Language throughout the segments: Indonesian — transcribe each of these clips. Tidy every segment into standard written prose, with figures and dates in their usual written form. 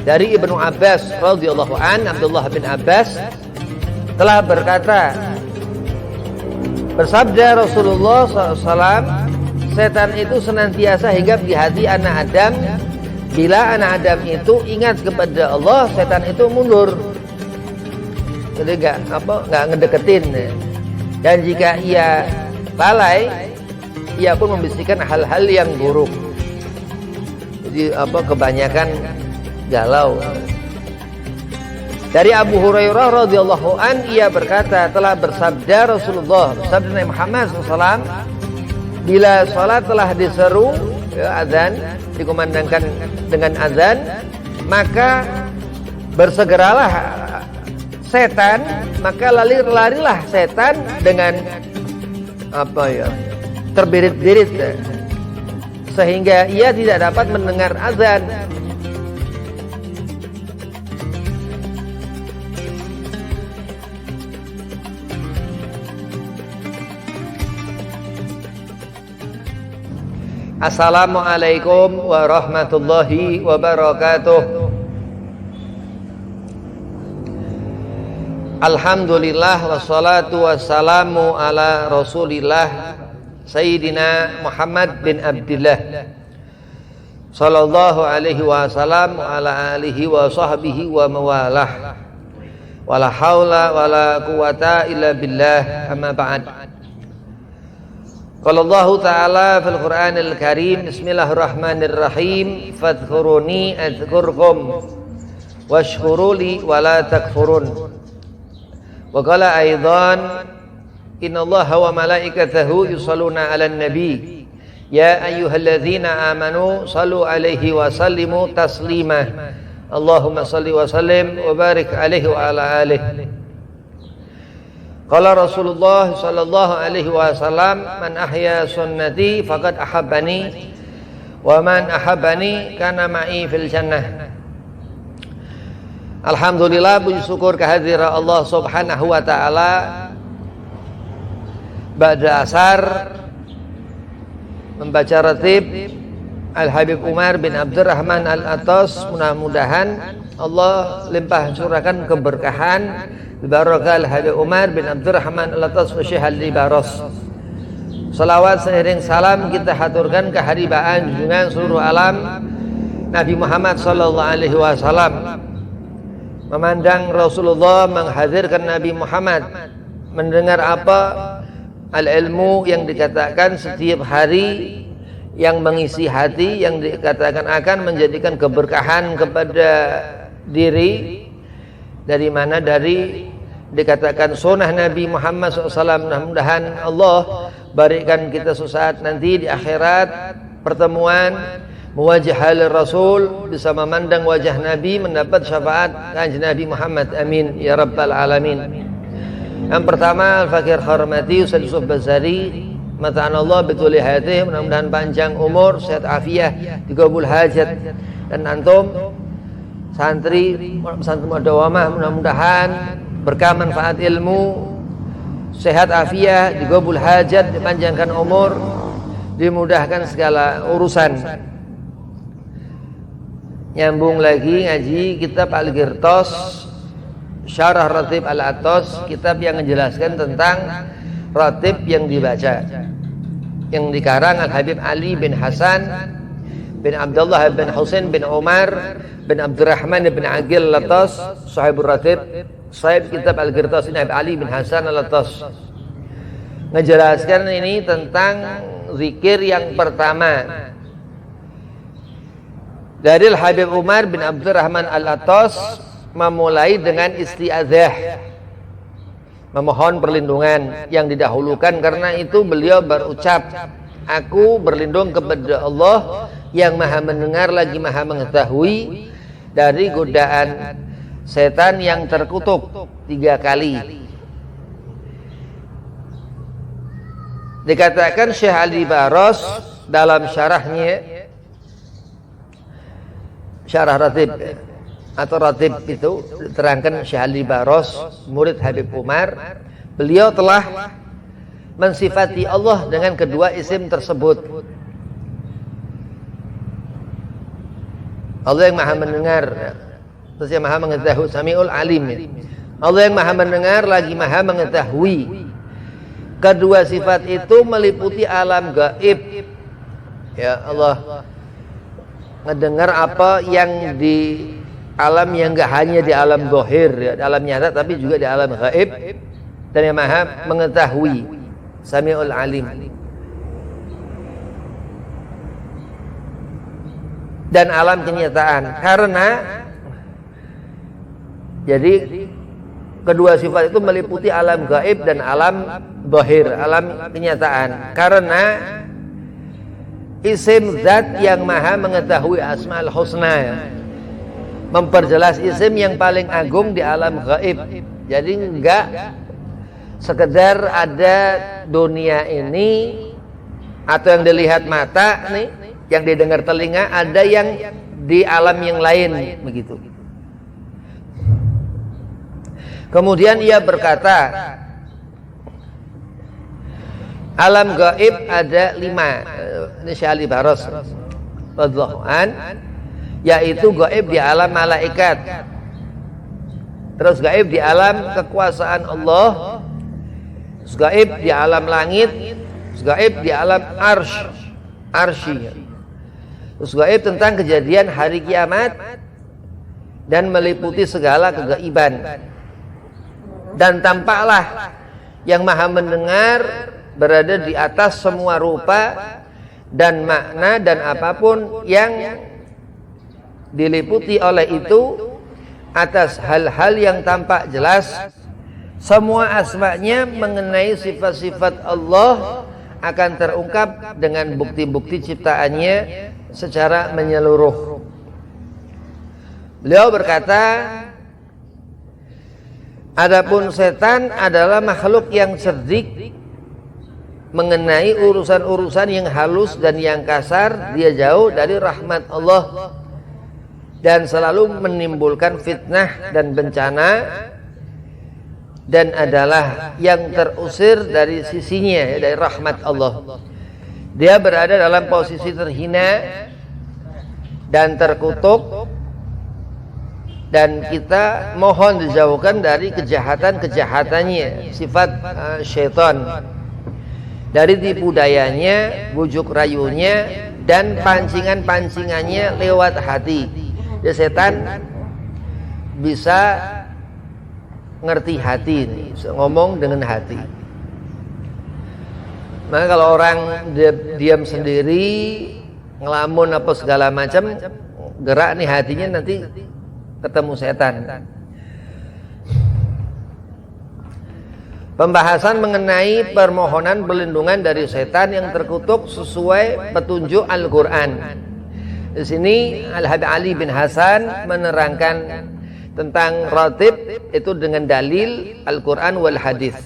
dari Ibnu Abbas radhiyallahu an, Abdullah bin Abbas telah berkata, bersabda Rasulullah SAW, setan itu senantiasa hinggap di hati anak Adam. Bila anak Adam itu ingat kepada Allah, setan itu mundur. Jadi nggak ngedeketin. Dan jika ia lalai, ia pun membisikkan hal-hal yang buruk. Jadi kebanyakan galau. Dari Abu Hurairah radhiyallahu an, ia berkata, telah bersabda Rasulullah, bersabda Nabi Muhammad SAW, bila sholat telah diseru, azan, dikumandangkan dengan azan, maka bersegeralah setan, maka larilah setan dengan terbirit-birit, sehingga ia tidak dapat mendengar azan. Assalamualaikum warahmatullahi wabarakatuh. Alhamdulillah wassalatu wassalamu ala Rasulillah Sayyidina Muhammad bin Abdillah sallallahu alaihi wasallam wa ala alihi wa sahbihi wa mawalah. Wala haula wala quwata illa billah, amma ba'd. Qala Allah Ta'ala fil Qur'anil Karim, bismillahirrahmanirrahim, fadhkuruni adzkurkum washkuruli wala takfurun. Wa qala aidan, innallaha wa malaikatahu yusalluna 'alan nabi ya ayyuhalladzina amanu sallu 'alaihi wa sallimu taslima. Allahumma salli wa sallim wa barik 'alaihi wa ala alihi. Qala Rasulullah sallallahu alaihi wasallam, man ahya sunnati faqad ahabbani wa man ahabbani kana ma'i fil jannah. Alhamdulillah, puji syukur kehadirat Allah Subhanahu wa taala. Ba'da asar membaca ratib Al-Habib Umar bin Abdurrahman Al-Atas, mudah-mudahan Allah limpah curahkan keberkahan Barakah Al-Habib Umar bin Abdurrahman Al-Atas wa Syekh Al-Libaras. Salawat seiring salam kita haturkan keharibaan junjungan seluruh alam Nabi Muhammad sallallahu alaihi wasallam. Memandang Rasulullah, menghadirkan Nabi Muhammad, mendengar apa al-ilmu yang dikatakan setiap hari, yang mengisi hati, yang dikatakan akan menjadikan keberkahan kepada diri. Dari mana? Dari dikatakan sunnah Nabi Muhammad SAW. Mudah-mudahan Allah berikan kita sesaat nanti di akhirat pertemuan mewajah halir Rasul, bisa memandang wajah Nabi, mendapat syafaat kanjeng Nabi Muhammad. Amin ya rabbal alamin. Yang pertama, Al-Fakir Kharmati Ustaz Yusuf Bazari, mata'an Allah betuli hayatih, mudah-mudahan panjang umur, sehat afiah, dikabul hajat. Dan antum santri mudawamah, mudah-mudahan berkah manfaat ilmu, sehat afiah, digabul hajat, dipanjangkan umur, dimudahkan segala urusan. Nyambung lagi ngaji kitab Al-Ghirtas Syarah Ratib Al-Atas, kitab yang menjelaskan tentang ratib yang dibaca, yang dikarang Al-Habib Ali bin Hasan bin Abdullah bin Husain bin Umar bin Abdurrahman bin Aqil Al-Atas, sahibur ratib, sahib kitab Al-Ghirtas ini Ali bin Hasan Al-Atas. Ngejelaskan ini tentang zikir yang pertama dari Al-Habib Umar bin Abdurrahman Al-Atas, memulai dengan isti'adzah, memohon perlindungan yang didahulukan. Karena itu beliau berucap, aku berlindung kepada Allah yang maha mendengar lagi maha mengetahui dari godaan setan yang terkutuk 3 kali. Dikatakan Syekh Al-Libaras dalam syarahnya, syarah ratib atau ratib itu diterangkan Syekh Al-Libaras, murid Habib Umar, beliau telah mensifati Allah dengan kedua isim tersebut. Allah yang maha mendengar Terus yang maha mengetahui, Samiul Alim ya. Allah yang maha mendengar lagi maha mengetahui. Kedua sifat itu meliputi alam gaib. Ya Allah ngedengar apa yang di alam yang enggak hanya di alam zahir ya, di alam nyata tapi juga di alam gaib, dan yang maha mengetahui, Samiul Alim. Dan alam kenyataan, karena jadi kedua sifat itu meliputi alam gaib dan alam zahir, alam kenyataan. Karena isim zat yang maha mengetahui asmaul husna ya, memperjelas isim yang paling agung di alam gaib. Jadi enggak sekedar ada dunia ini atau yang dilihat mata nih, yang didengar telinga, ada yang di alam yang lain begitu. Kemudian ia berkata, alam gaib ada 5. Ini Syekh Ali Baros radhiyallahu an, yaitu gaib di alam malaikat, terus gaib di alam kekuasaan Allah, terus gaib di alam langit, terus gaib di alam arsy, terus gaib tentang kejadian hari kiamat dan meliputi segala kegaiban. Dan tampaklah yang maha mendengar berada di atas semua rupa dan makna dan apapun yang diliputi oleh itu, atas hal-hal yang tampak jelas. Semua asma'nya mengenai sifat-sifat Allah akan terungkap dengan bukti-bukti ciptaannya secara menyeluruh. Beliau berkata, adapun setan adalah makhluk yang cerdik mengenai urusan-urusan yang halus dan yang kasar. Dia jauh dari rahmat Allah dan selalu menimbulkan fitnah dan bencana, dan adalah yang terusir dari sisinya, dari rahmat Allah. Dia berada dalam posisi terhina dan terkutuk, dan kita mohon dijauhkan dari kejahatan-kejahatannya, sifat syaitan, dari tipu dayanya, bujuk rayunya, dan pancingan-pancingannya lewat hati. Ya, setan bisa ngerti hati, bisa ngomong dengan hati. Maka kalau orang diam sendiri, ngelamun apa segala macam, gerak nih hatinya, nanti ketemu setan. Pembahasan mengenai permohonan perlindungan dari setan yang terkutuk sesuai petunjuk Al-Quran. Di sini Al-Habib Ali bin Hasan menerangkan tentang ratib itu dengan dalil Al-Quran wal hadis.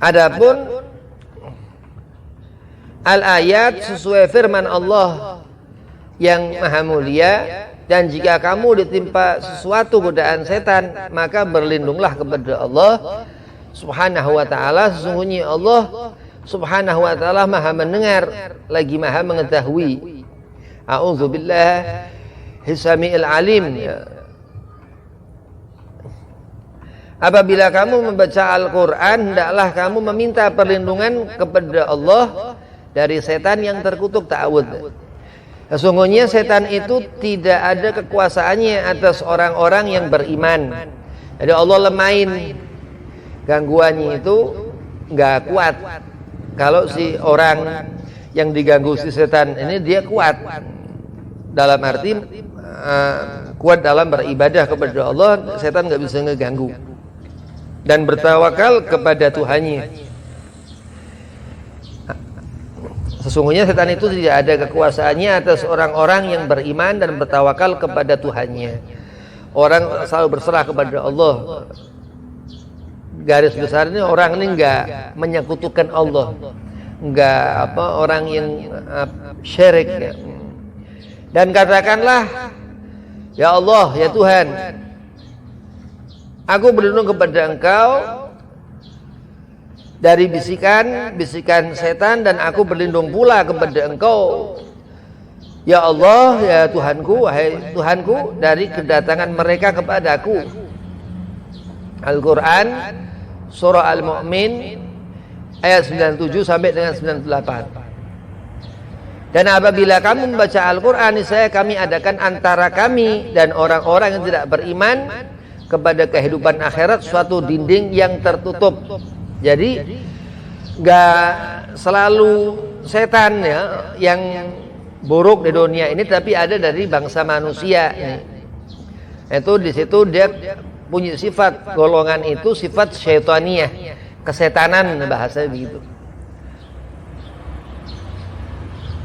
Adapun al-ayat sesuai firman Allah yang maha mulia, dan jika kamu ditimpa sesuatu godaan setan, maka berlindunglah kepada Allah Subhanahu wa ta'ala. Sesungguhnya Allah Subhanahu wa ta'ala maha mendengar lagi maha mengetahui. A'udzubillah Hisami'il Alim. Apabila kamu membaca Al-Quran, hendaklah kamu meminta perlindungan kepada Allah dari setan yang terkutuk, ta'awudz. Sesungguhnya setan itu tidak ada kekuasaannya atas orang-orang yang beriman. Jadi Allah lemain, gangguannya itu nggak kuat. Kalau si orang yang diganggu si setan ini dia kuat, dalam arti kuat dalam beribadah kepada Allah, setan nggak bisa ngeganggu, dan bertawakal kepada Tuhannya. Sesungguhnya setan itu tidak ada kekuasaannya atas orang-orang yang beriman dan bertawakal kepada Tuhannya. Orang selalu berserah kepada Allah. Garis besar ini orang ini enggak menyekutukan Allah, enggak orang yang syirik. Dan katakanlah, ya Allah, ya Tuhan, aku berlindung kepada Engkau dari bisikan setan, dan aku berlindung pula kepada Engkau Ya Allah, ya Tuhanku, wahai Tuhanku, dari kedatangan mereka kepadaku. Al-Quran Surah Al-Mu'min ayat 97 sampai dengan 98. Dan apabila kamu membaca Al-Quran, saya kami adakan antara kami dan orang-orang yang tidak beriman kepada kehidupan akhirat suatu dinding yang tertutup. Jadi gak selalu setan ya yang buruk di dunia ini, tapi ada dari bangsa manusia ini. Itu di situ dia punya sifat, golongan itu sifat syaitaniyah, kesetanan bahasa begitu.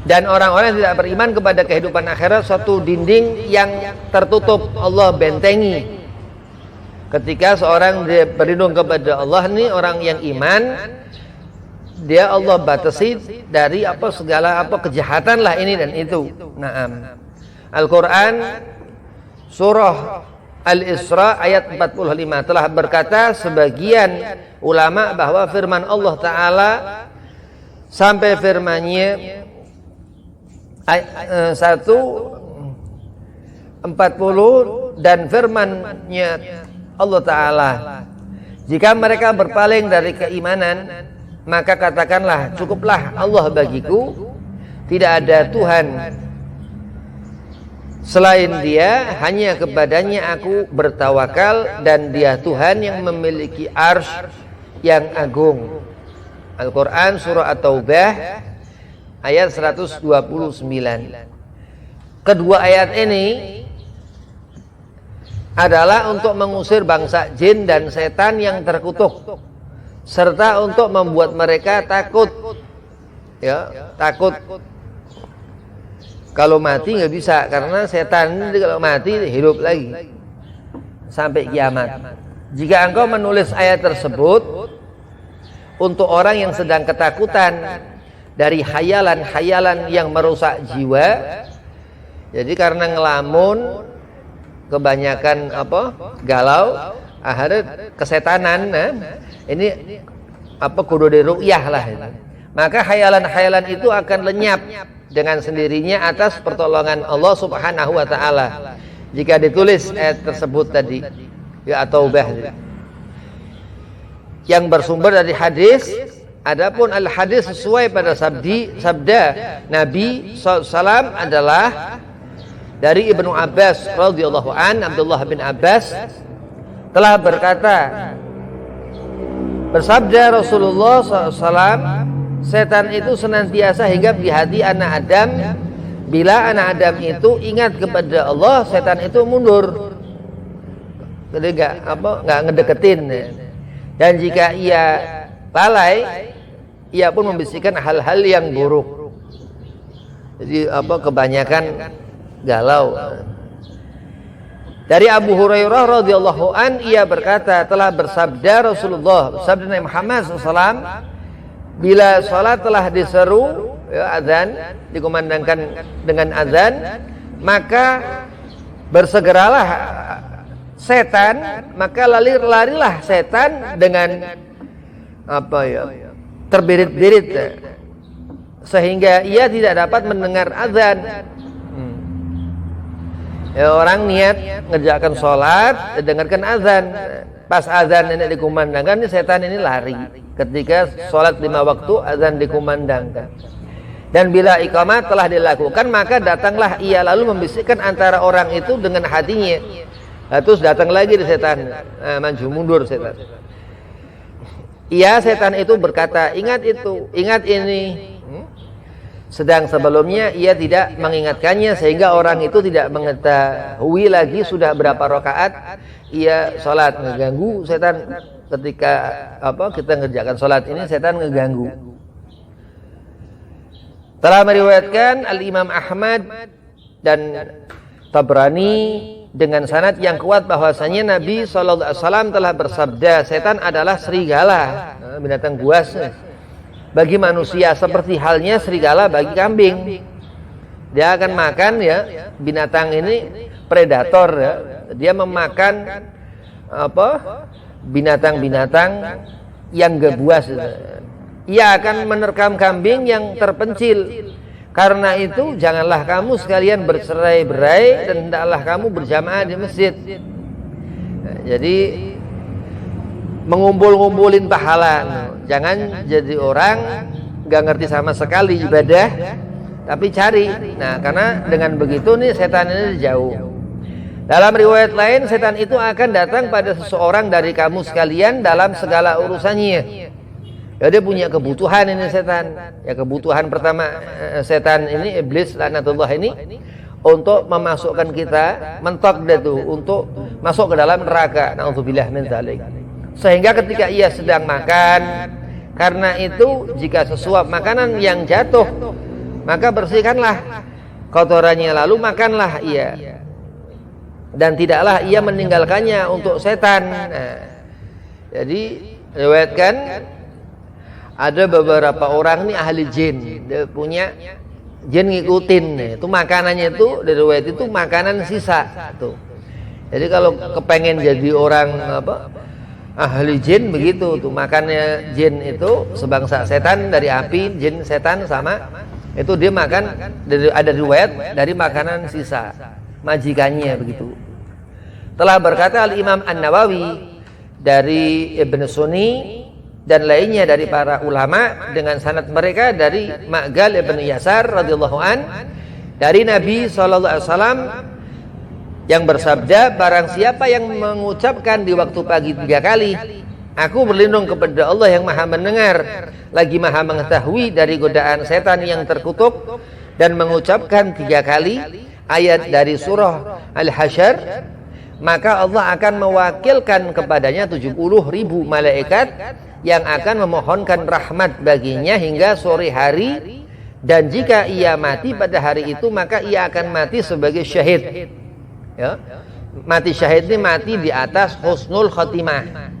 Dan orang-orang yang tidak beriman kepada kehidupan akhirat suatu dinding yang tertutup, Allah bentengi. Ketika seorang dia berlindung kepada Allah, nih orang yang iman, dia Allah batasi dari segala kejahatan lah ini dan itu. Naam. Al-Quran surah Al-Isra ayat 45 telah berkata sebagian ulama bahwa firman Allah Ta'ala sampai firmannya 1:40 dan firmannya Allah Ta'ala, jika mereka berpaling dari keimanan, maka katakanlah, cukuplah Allah bagiku, tidak ada Tuhan selain Dia, hanya kepadanya aku bertawakal, dan Dia Tuhan yang memiliki arsy yang agung. Al-Quran surah At-Taubah ayat 129. Kedua ayat ini adalah untuk mengusir bangsa jin dan setan yang terkutuk, serta untuk membuat mereka takut, ya, takut kalau mati nggak bisa, karena setan kalau mati hidup lagi sampai kiamat. Jika engkau menulis ayat tersebut untuk orang yang sedang ketakutan dari khayalan-khayalan yang merusak jiwa, jadi karena ngelamun kebanyakan galau, akhirnya kesetanan, ini kudu diru'yah lah. Maka khayalan-khayalan itu akan lenyap dengan sendirinya atas pertolongan Allah Subhanahu wa Ta'ala. Jika ditulis ayat tersebut tadi, ya At-Taubah, yang bersumber dari hadis. Adapun al-hadis sesuai pada sabda Nabi SAW adalah dari Ibnu Abbas radhiyallahu an. Abdullah bin Abbas telah berkata, bersabda Rasulullah SAW, setan itu senantiasa hinggap di hati anak Adam. Bila anak Adam itu ingat kepada Allah, setan itu mundur, jadi nggak ngedeketin. Dan jika ia lalai, ia pun membisikkan hal-hal yang buruk. Jadi kebanyakan galau. Dari Abu Hurairah radhiyallahu an, ia berkata, telah bersabda Rasulullah, sabda Nabi Muhammad SAW, bila salat telah diseru, ya, azan, dikumandangkan dengan azan, maka bersegeralah setan, maka larilah setan dengan terbirit-birit, sehingga ia tidak dapat mendengar azan. Ya, orang niat ngerjakan sholat, dengarkan azan. Pas azan ini dikumandangkan, setan ini lari. Ketika sholat 5 waktu, azan dikumandangkan. Dan bila iqamah telah dilakukan, maka datanglah ia lalu membisikkan antara orang itu dengan hatinya. Terus datang lagi di setan, maju mundur setan. Ia setan itu berkata, ingat itu, ingat ini. Sedang sebelumnya ia tidak mengingatkannya, sehingga orang itu tidak mengetahui lagi sudah berapa rakaat ia sholat. Ngeganggu setan ketika kita ngerjakan sholat ini, setan ngeganggu. Telah meriwayatkan Al-Imam Ahmad dan Tabrani dengan sanad yang kuat bahwasanya Nabi SAW telah bersabda, setan adalah serigala, binatang buas bagi manusia, seperti halnya serigala bagi kambing. Dia akan makan, ya, binatang ini predator, ya. Dia memakan binatang-binatang yang gebuas. Ia akan menerkam kambing yang terpencil, Karena itu janganlah kamu sekalian bercerai-berai dan hendaklah kamu berjamaah di masjid. Nah, jadi mengumpul-ngumpulin pahala. Jangan jadi orang gak ngerti sama sekali ibadah, tapi cari. Nah, karena dengan begitu nih setan ini jauh. Dalam riwayat lain, setan itu akan datang pada seseorang dari kamu sekalian dalam segala urusannya. Ya, dia punya kebutuhan ini setan. Ya, kebutuhan pertama setan ini, iblis laknatullah ini, untuk memasukkan kita, mentok dia tuh untuk masuk ke dalam neraka. Nauzubillah min dzalik. Sehingga ketika ia sedang makan, karena itu jika sesuap makanan yang jatuh, maka bersihkanlah kotorannya lalu makanlah ia. Dan tidaklah ia meninggalkannya untuk setan. Nah, jadi riwayatkan ada beberapa orang nih ahli jin, dia punya jin ngikutin. Itu makanannya itu dari riwayat itu makanan sisa tuh. Jadi kalau kepengen jadi orang ahli jin begitu tuh, makannya jin itu sebangsa setan dari api, jin setan sama itu dia makan ada riwayat dari makanan sisa majikannya begitu. Telah berkata Al-Imam An-Nawawi dari Ibn Sunni dan lainnya dari para ulama dengan sanad mereka dari Ma'gal ibn Yasar radhiyallahu an dari Nabi SAW yang bersabda, barang siapa yang mengucapkan di waktu pagi 3 kali, aku berlindung kepada Allah yang maha mendengar lagi maha mengetahui dari godaan setan yang terkutuk, dan mengucapkan 3 kali ayat dari surah Al-Hasyr, maka Allah akan mewakilkan kepadanya 70.000 malaikat yang akan memohonkan rahmat baginya hingga sore hari, dan jika ia mati pada hari itu maka ia akan mati sebagai syahid. Ya. Mati syahid ini mati di atas husnul khotimah.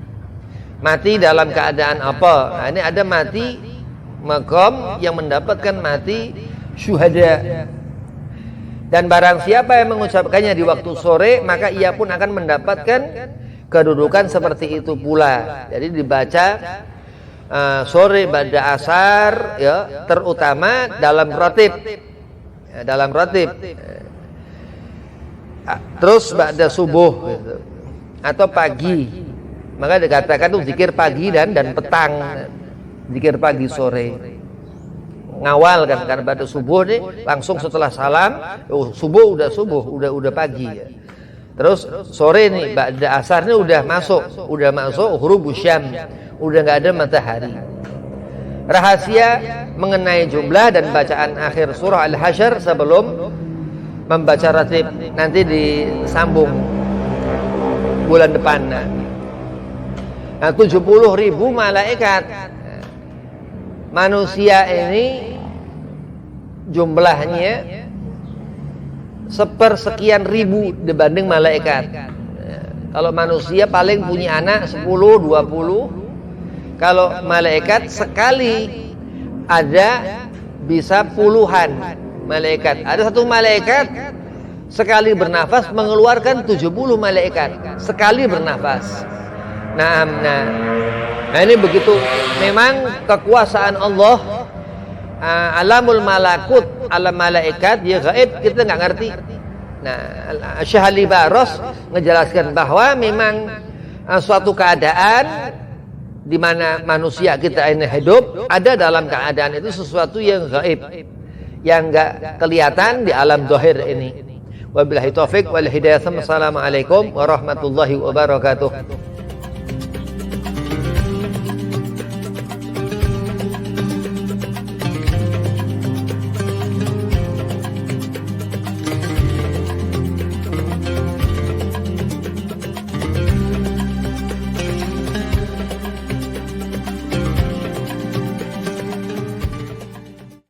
Mati dalam keadaan apa? Nah, ini ada mati maqam yang mendapatkan mati syuhada. Dan barang siapa yang mengucapkannya di waktu sore, maka ia pun akan mendapatkan kedudukan seperti itu pula. Jadi dibaca sore ba'da asar, ya, terutama dalam ratib, ya, dalam ratib. Terus ba'da subuh gitu, atau pagi. Maka dikatakan itu zikir pagi dan petang, zikir pagi sore. Ngawal kan, karena pada subuh nih langsung setelah salam, subuh udah pagi ya. Terus sore nih ba'da asar nih udah masuk huruf syam, udah nggak ada matahari. Rahasia mengenai jumlah dan bacaan akhir surah Al-Hasyr sebelum membaca ratib nanti disambung bulan depan. Nah, 70.000 malaikat. Manusia ini jumlahnya sepersekian ribu dibanding malaikat. Kalau manusia paling punya anak 10, 20. Kalau malaikat sekali ada bisa puluhan malaikat. Ada satu malaikat sekali bernafas mengeluarkan 70 malaikat sekali bernafas. Nah, ini begitu. Memang kekuasaan Allah, alamul malakut, alam malaikat, dia gaib, kita nggak ngerti. Nah, Syekh Ali Baros menjelaskan bahwa memang suatu keadaan di mana manusia kita ini hidup, ada dalam keadaan itu sesuatu yang gaib, yang nggak kelihatan di alam zahir ini. Wabillahi taufik wal hidayah. Assalamualaikum warahmatullahi wabarakatuh.